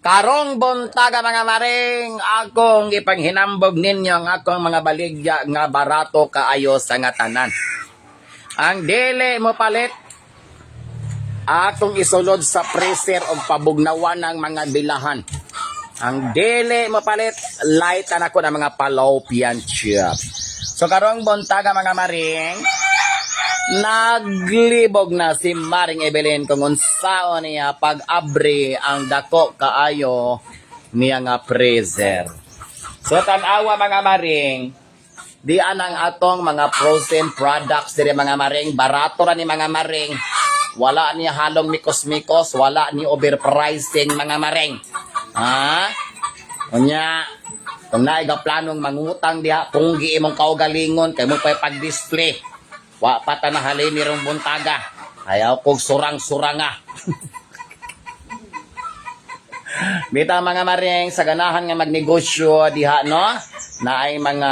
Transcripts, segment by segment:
Karong buntaga mga maring, akong ipanghinambog ninyo ang akong mga baligya nga barato kaayo sa nga tanan. Ang dili mo palit, atong isulod sa freezer o pabugnawan ng mga bilahan. Ang dili mo palit, light na ako ng mga fallopian tube. So karong buntaga mga maring, naglibog na si Maring Evelyn kung unsaon niya pag-abri ang dako kaayo niya nga freezer. So tan-awa mga maring, di anang atong mga frozen products dire mga maring, barato ra ni mga maring. Wala ni halong mikos-mikos, wala ni overpricing mga maring. Ha? Unya, kung naiga planong mangutang diha, kung giimong kaugalingon kay mo pa pag-display. Wa pata na halin ni rong buntaga. Ayaw kong surang-suranga. Bita mga maring, sa ganahan nga magnegosyo diha, no? Na ay mga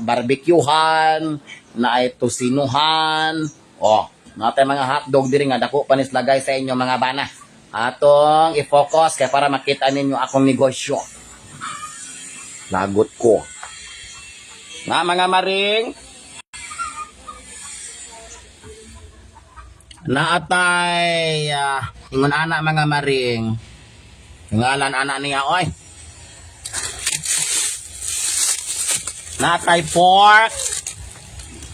barbecuehan, na ay tusinuhan. Oh, natay mga hotdog diri nga dako panis lagay sa inyo mga bana. Atong i-focus kay para makita ninyo akong negosyo. Lagot ko. Nga mga maring, naatay ingon ana mga maring, ngalan ana niya oy, natay pork,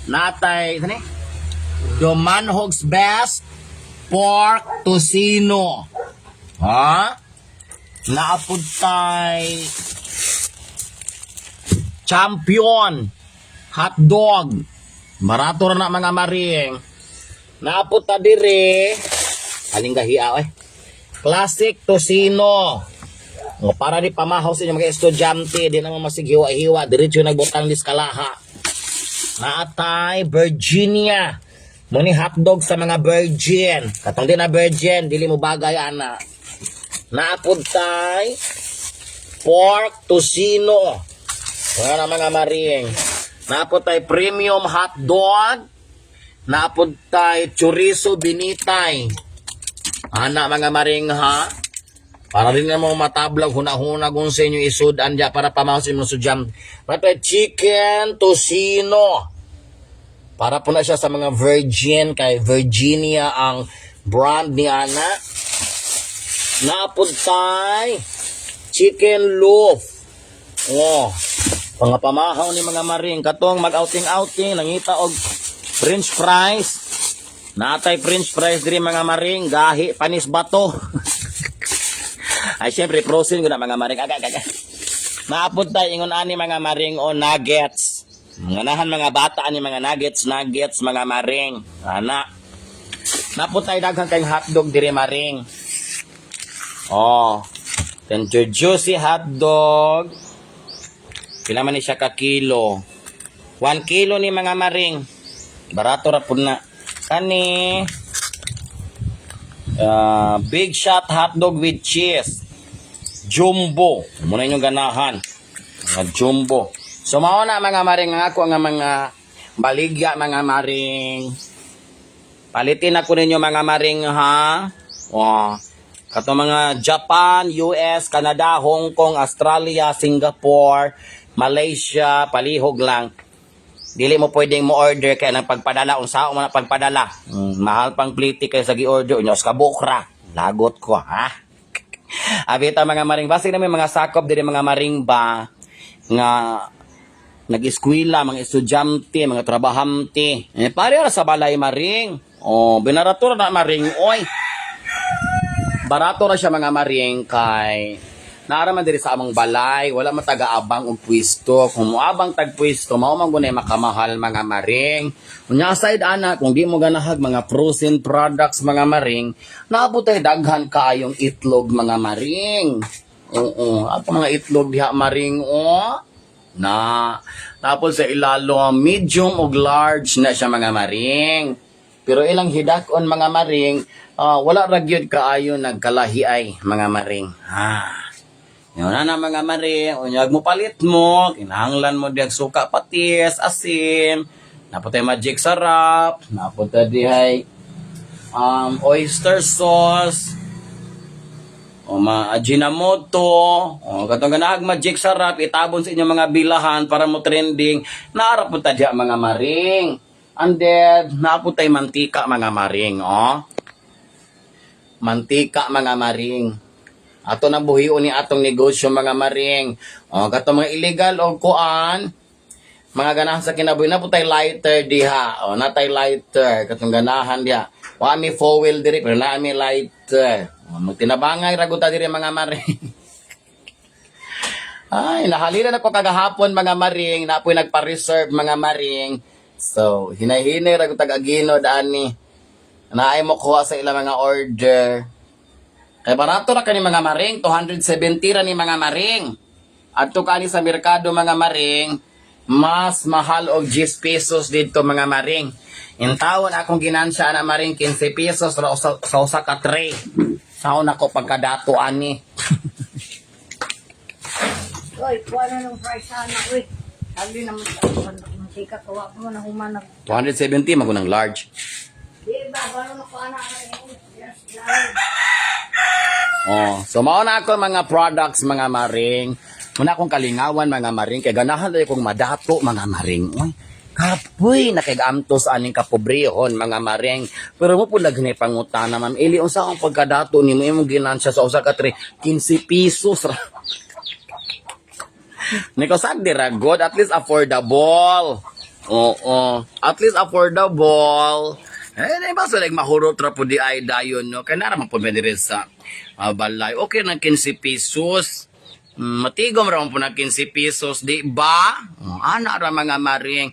natay ni Dumanhog's Best Pork Tocino, ha, naapod tay Champion hotdog, barato ra na mga maring. Naapot ta dire, aling gahiya eh. Classic Tocino. O para di pamahaw sa inyo mga estudyante, di naman masighiwa-hiwa, diretso nagbutang diskalaha. Naatay Virginia. Muni hotdog sa mga virgin. Katong di na virgin, dili mo bagay ana. Naapot tay Pork Tocino. Mga na mga maring. Naapot tay premium hotdog. Naapod tay chorizo binitay. Ana mga maring ha. Para rin na mga matablag hunahuna kung sa inyo isud andya para pamawas mo sudyam. Natay chicken tocino. Para po na siya sa mga virgin kay Virginia ang brand ni ana. Naapod tay chicken loaf. Oh, pangapamahaw ni mga maring katong mag-outing-outing nangita og French fries. Natay French fries diri mga maring, gahi panis bato. Ay syempre frozen guna mga maring. Naapod tay ingon ani mga maring o nuggets. Nganahan mga bata ani mga nuggets mga maring. Ana. Naapod tay daghang kay hotdog diri maring. Oh. Tender juicy hotdog. Pila man ni siya ka kilo? 1 kilo ni mga maring. Barato ra pud na kani big shot hotdog with cheese jumbo muna yung ganahan mga jumbo. So mao na mga maring nga ako nga mga baligya mga maring, palitin ako ninyo mga maring ha. Kato mga Japan, US, Canada, Hong Kong, Australia, Singapore, Malaysia, palihog lang. Dili mo pwedeng mo order kaya nang pagpadala unsa mo na pagpadala. Mahal pang pliti kay sa gi-order nyo sa kabukra. Lagot ko ha. Abita mga maring basi na may mga sakop diri mga maring ba nga nag-eskwela, mga estudyante, mga trabahante. Pare ra sa balay maring. Binarato ra na maring oy. Barato ra siya mga maring kay naaraman diri sa among balay, wala mataga-abang og pwesto. Kung moabang tag pwesto, mao man gunay makamahal mga maring. Unya aside ana, kung di mo ganahag mga frozen products mga maring, naabot tay daghan kaayong itlog mga maring. Oo, ato mga itlog diha maring na tapos sa ilalo medium og large na siya mga maring. Pero ilang hidakon mga maring, wala ra gyud kaayo nagkalahiay mga maring. Yun na mga maring, unyag mo palit mo, kinahanglan mo diag suka patis, asin, naputay magic sarap, naputay dihay oyster sauce, O Ajinomoto, o katong ganahag Magic Sarap, itabon sa inyong mga bilahan para mo trending. Naara po ta diya mga maring. And then, naaputay mantika mga maring, oh. Mantika mga maring. Ato na buhion ni atong negosyo mga maring. O katong mga illegal o kuan, mga ganahan sa kinabuhi na po tayo lighter diha. O natay lighter katong ganahan diha. Wa mi foil diri pero na mi lighter. O magtinabangay ra gud ta diri mga maring. Ay, nahalina na ko kagahapon mga maring, na po'y nagpa-reserve mga maring. So, hinay-hinay ra gud tag-aginod ani. Naay mo kuha sa ilang mga order. Kay barato ra kani mga maring, 270 ra ni mga maring. Adto kani sa merkado mga maring, mas mahal og 10 pesos dito mga maring. In taon akong ginansya na maring 15 pesos ra sa usa ka tray. Saon ako pagkadato ani. Oy, kuha na ng price sana, uy. Sabi naman sa mantika, kawa mo na humanap. 270 magunang large. Di ba, baro na kuha na ka yes, live. Oh, so mao na ako mga products mga maring. Muna akong kalingawan mga maring kay ganahan ay kong madato mga maring. Oy, kapoy nakigamtos aning kapobrehon mga maring. Pero mo pud lagi pangutana ma'am. Ili unsa ang pagkadato nimo imong ginansya sa usa ka tray 15 pesos ra. Niko sagdi ra good, at least affordable. Oo, at least affordable. Eh, ba so like mahurot ra po di ay dayon no. Kaya naman po pwede rin sa balay. Okay na 15 pesos. Matigom ra po na 15 pesos, di ba? Ana ra mga maring.